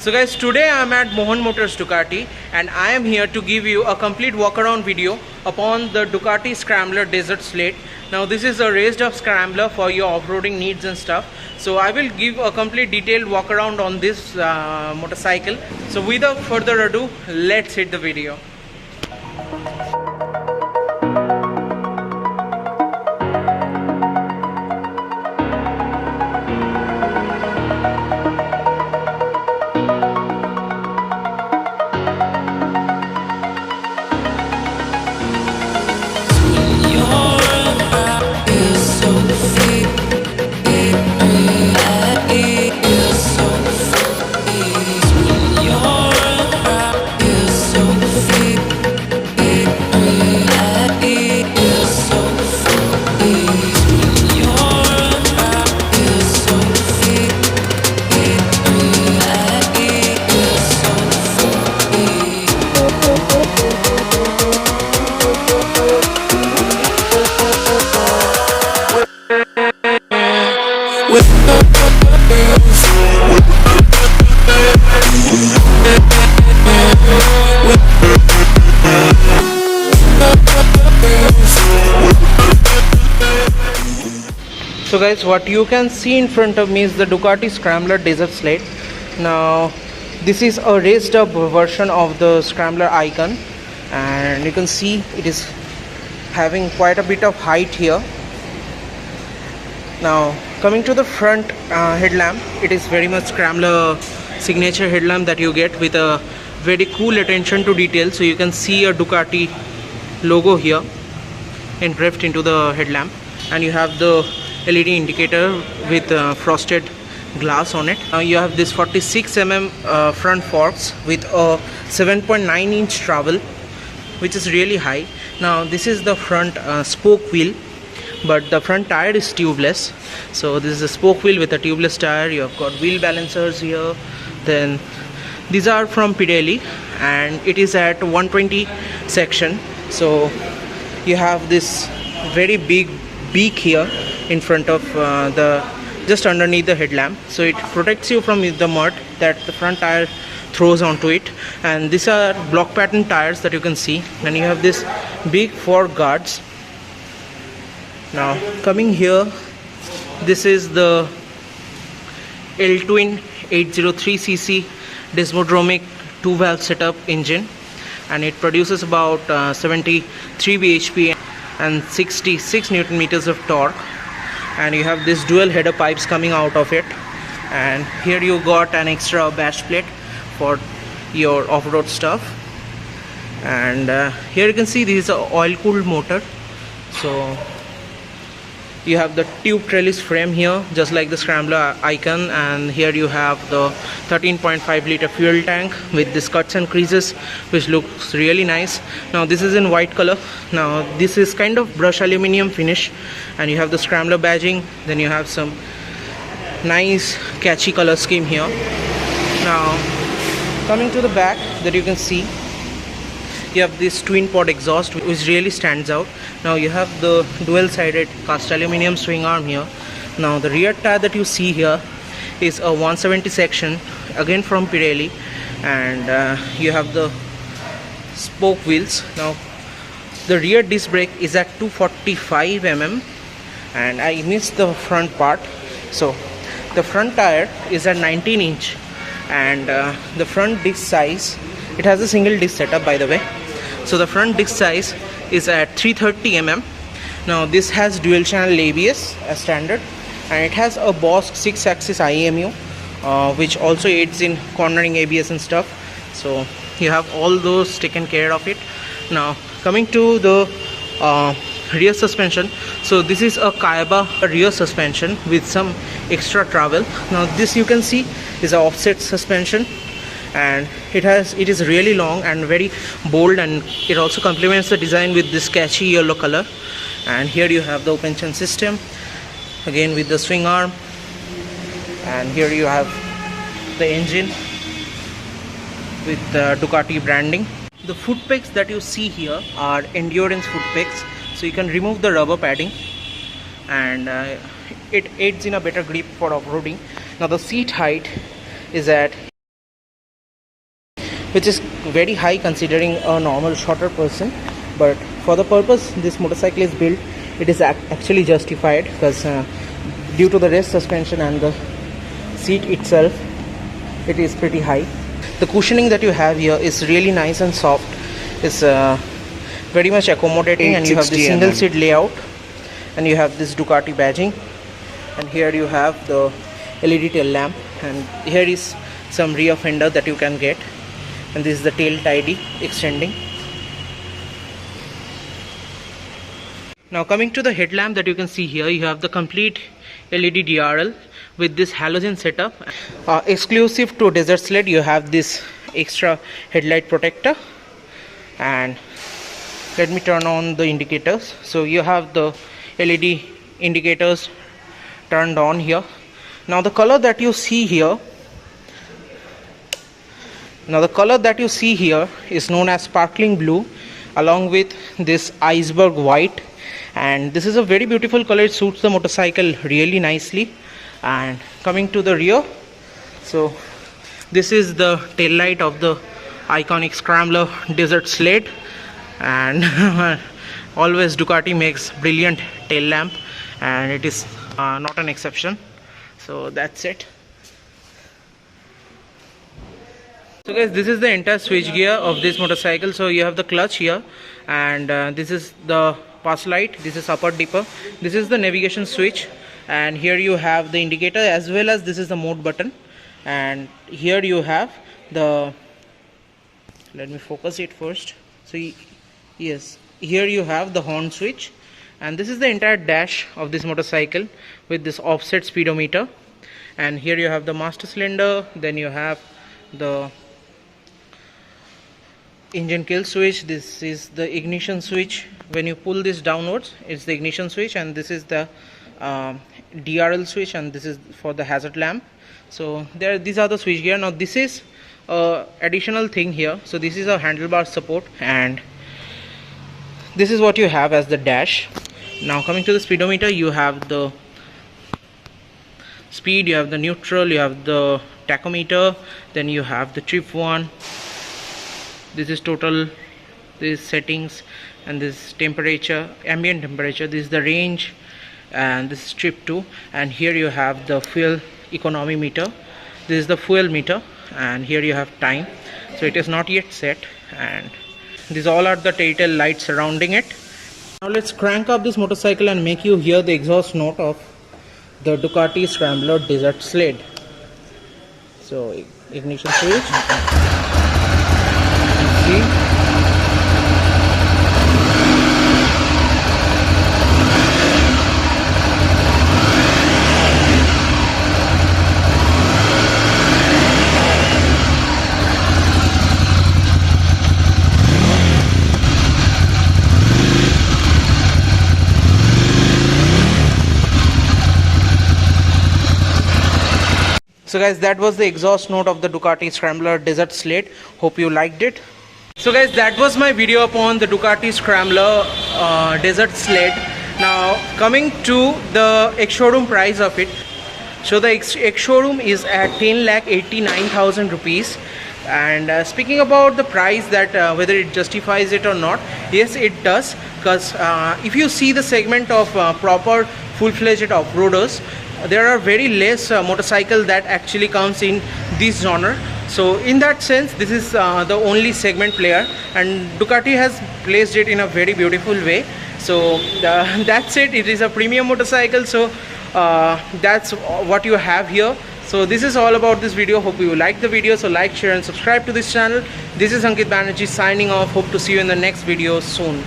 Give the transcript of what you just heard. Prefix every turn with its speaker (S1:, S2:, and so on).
S1: So guys, today I am at Mohan Motors Ducati and I am here to give you a complete walk around video upon the Ducati Scrambler Desert Sled. Now this is a raised up scrambler for your off-roading needs and stuff. So I will give a complete detailed walk around on this motorcycle. So without further ado, let's hit the video. So guys, what you can see in front of me is the Ducati Scrambler Desert Sled. Now this is a raised up version of the Scrambler Icon, and you can see it is having quite a bit of height here. Now coming to the front headlamp, it is very much Scrambler signature headlamp that you get with a very cool attention to detail. So you can see a Ducati logo here engraved into the headlamp, and you have the LED indicator with frosted glass on it. Now you have this 46 mm front forks with a 7.9 inch travel, which is really high. Now this is the front spoke wheel, but the front tire is tubeless. So this is a spoke wheel with a tubeless tire. You have got wheel balancers here. Then these are from Pirelli and it is at 120 section. So you have this very big beak here in front of just underneath the headlamp, so it protects you from the mud that the front tire throws onto it. And these are block pattern tires that you can see, and you have this big fork guards. Now coming here, this is the L-Twin 803cc Desmodromic 2-valve setup engine, and it produces about 73 bhp and 66 newton meters of torque. And you have this dual header pipes coming out of it, and here you got an extra bash plate for your off-road stuff. And here you can see this is an oil cooled motor. So you have the tube trellis frame here, just like the Scrambler Icon, and here you have the 13.5 liter fuel tank with these cuts and creases, which looks really nice. Now this is in white color. Now this is kind of brush aluminum finish, and you have the Scrambler badging. Then you have some nice catchy color scheme here. Now coming to the back, that you can see, you have this twin pod exhaust, which really stands out. Now you have the dual sided cast aluminum swing arm here. Now the rear tire that you see here is a 170 section, again from Pirelli, and you have the spoke wheels. Now the rear disc brake is at 245 mm, and I missed the front part. So the front tire is at 19 inch, and the front disc size, it has a single disc setup by the way. So the front disc size is at 330 mm. Now this has dual channel ABS as standard, and it has a Bosch 6-axis IMU, which also aids in cornering ABS and stuff. So you have all those taken care of it. Now coming to the rear suspension, so this is a Kaiba rear suspension with some extra travel. Now this you can see is an offset suspension, and it is really long and very bold, and it also complements the design with this catchy yellow color. And here you have the open chain system, again with the swing arm, and here you have the engine with the Ducati branding. The foot pegs that you see here are endurance foot pegs, so you can remove the rubber padding, and it aids in a better grip for off-roading. Now the seat height is at which is very high considering a normal shorter person, but for the purpose this motorcycle is built, it is actually justified, because due to the rest suspension and the seat itself, it is pretty high. The cushioning that you have here is really nice and soft. It's very much accommodating, and you have the single seat layout, and you have this Ducati badging, and here you have the LED tail lamp, and here is some rear fender that you can get, and this is the tail tidy extending. Now coming to the headlamp that you can see here, you have the complete LED DRL with this halogen setup. Exclusive to Desert SLED, you have this extra headlight protector, and let me turn on the indicators. So you have the LED indicators turned on here. Now the color that you see here, is known as sparkling blue along with this iceberg white, and this is a very beautiful color. It suits the motorcycle really nicely. And coming to the rear, so this is the tail light of the iconic Scrambler Desert SLED, and always Ducati makes brilliant tail lamp, and it is not an exception. So that's it. So guys, this is the entire switch gear of this motorcycle. So you have the clutch here, and this is the pass light, this is upper dipper, this is the navigation switch, and here you have the indicator, as well as this is the mode button, and here you have the, let me focus it first. So yes, here you have the horn switch, and this is the entire dash of this motorcycle with this offset speedometer, and here you have the master cylinder, then you have the engine kill switch, this is the ignition switch. When you pull this downwards, it's the ignition switch, and this is the DRL switch, and this is for the hazard lamp. So these are the switch gear. Now this is additional thing here. So this is a handlebar support, and this is what you have as the dash. Now coming to the speedometer, you have the speed, you have the neutral, you have the tachometer, then you have the trip 1, this is total, this is settings, and this is temperature, ambient temperature, this is the range, and this is trip 2, and here you have the fuel economy meter, this is the fuel meter, and here you have time. So it is not yet set, and these all are the tail lights surrounding it. Now let's crank up this motorcycle and make you hear the exhaust note of the Ducati Scrambler Desert SLED. So ignition switch, see. So guys, that was the exhaust note of the Ducati Scrambler Desert SLED. Hope you liked it. So guys, that was my video upon the Ducati Scrambler Desert SLED. Now coming to the ex-showroom price of it. So the ex-showroom is at 10,89,000 rupees. And speaking about the price, that whether it justifies it or not, yes it does, because if you see the segment of proper full-fledged off-roaders, there are very less motorcycle that actually comes in this genre. So in that sense, this is the only segment player, and Ducati has placed it in a very beautiful way. So that's it. It is a premium motorcycle, so that's what you have here. So this is all about this video. Hope you like the video. So like, share and subscribe to this channel. This is Ankit Banerjee signing off. Hope to see you in the next video soon.